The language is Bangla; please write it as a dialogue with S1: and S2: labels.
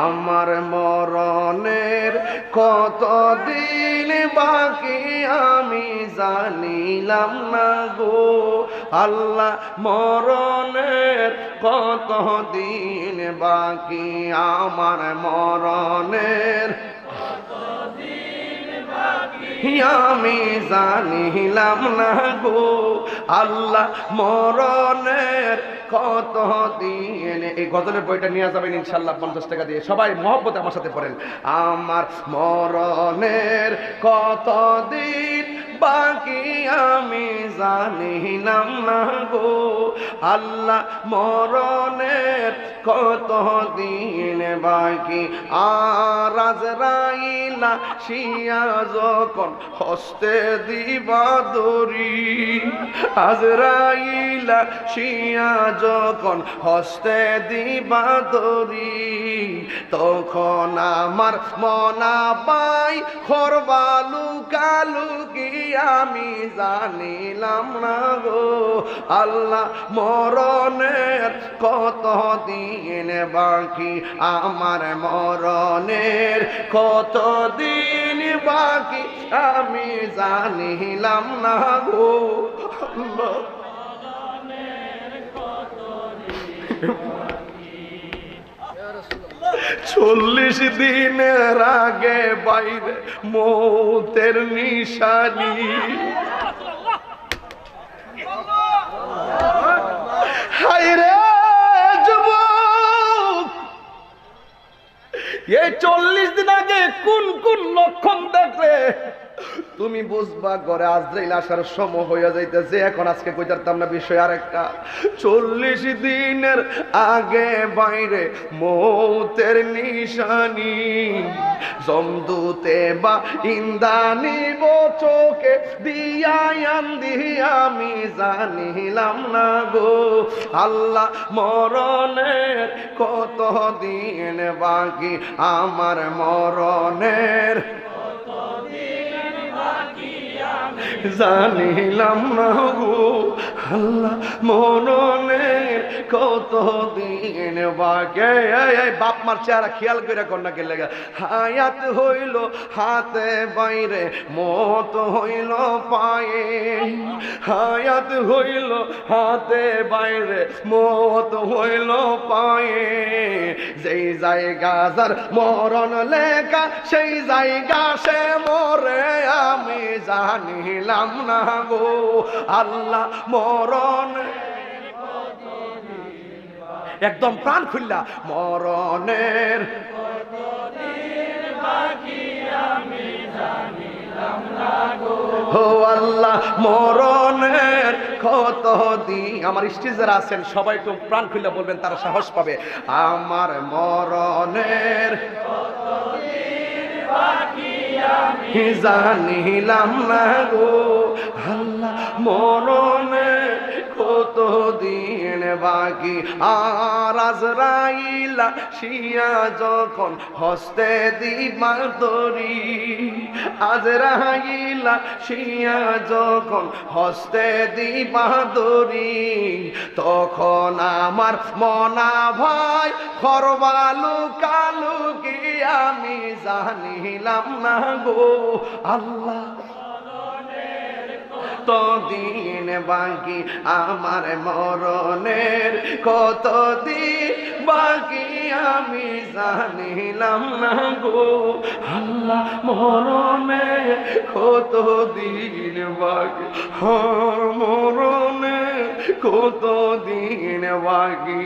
S1: আমার মরণের কতদিন বাকি আমি জানিলাম না গো আল্লাহ মরণের কতদিন বাকি আমার মরণের আমি জানিলাম না গো আল্লাহ মরণের কতদিন। এই গজলের বইটা নিয়ে যাবেন ইনশাল্লাহ 50 টাকা দিয়ে। সবাই মহব্বতে আমার সাথে পড়েন। আমার মরণের কতদিন বাকি আমি জানিলাম না গো আল্লাহ মরণের কতদিন বাকি। আর আজরাইলা শিয়া যখন হস্তে দিবা দড়ি, আজরাইলা শিয়া যখন হস্তে দিবা দড়ি, তখন আমার মনা পাই খরবালু কালুকি আমি জানিলাম না গো আল্লাহ মরণের কতদিন বাকি আমার মরণের কতদিন বাকি আমি জানিলাম না গো আল্লাহ 40 দিনের আগে বাইরে মৌতের নিশানি। হায়রে যুবক, এই 40 দিন আগে কোন কোন লক্ষণ দেখলে তুমি বুঝবা ঘরে আজরাইল আসার সময় হইয়া যাইতেছে। এখন আজকে কইতারতাম না বিষয় আরেকটা। 40 দিনের আগে বাইরে মৌতের নিশানি, জমদূতে বা ইন্দানি চোখে দিয়ায়ান দিয়া আমি জানিলাম না গো আল্লাহ মরণের কতদিন বাকি আমার মরণের জানিলাম না গো আল্লাহ মরণের কতদিন বাকি। বাপ মার চেহারা খেয়াল করে কন্যা কে লেগা। হায়াত হইল হাতে বাইরে মত হইল পায়ে, হায়াত হইল হাতে বাইরে মত হইল পায়ে। যেই জায়গা যার মরণ লেখা সেই জায়গা সে মরে আমি জানিলাম না গো আল্লাহ মরণ। একদম প্রাণ খুললা মরণের ও আল্লাহ মরণের কতদিন। আমার স্টেজে আছেন সবাই একটু প্রাণ খুললা বলবেন, তারা সাহস পাবে। আমার মরণের জানিলাম না গো আল্লাহ মরণের কতদিন বাকি। আর আজরাইলা শিয়া যখন হস্তে দিবা দড়ি, আজরাইলা শিয়া যখন হস্তে দিবা দড়ি, তখন আমার মনা ভাই খরবালু কালুকি আমি জানিলাম না গো আল্লাহ কতদিন বাকি আমার মরণের কতদিন বাকি আমি জানিলাম না গো আল্লাহ মরণের কতদিন বাকি, মরণের কতদিন বাকি।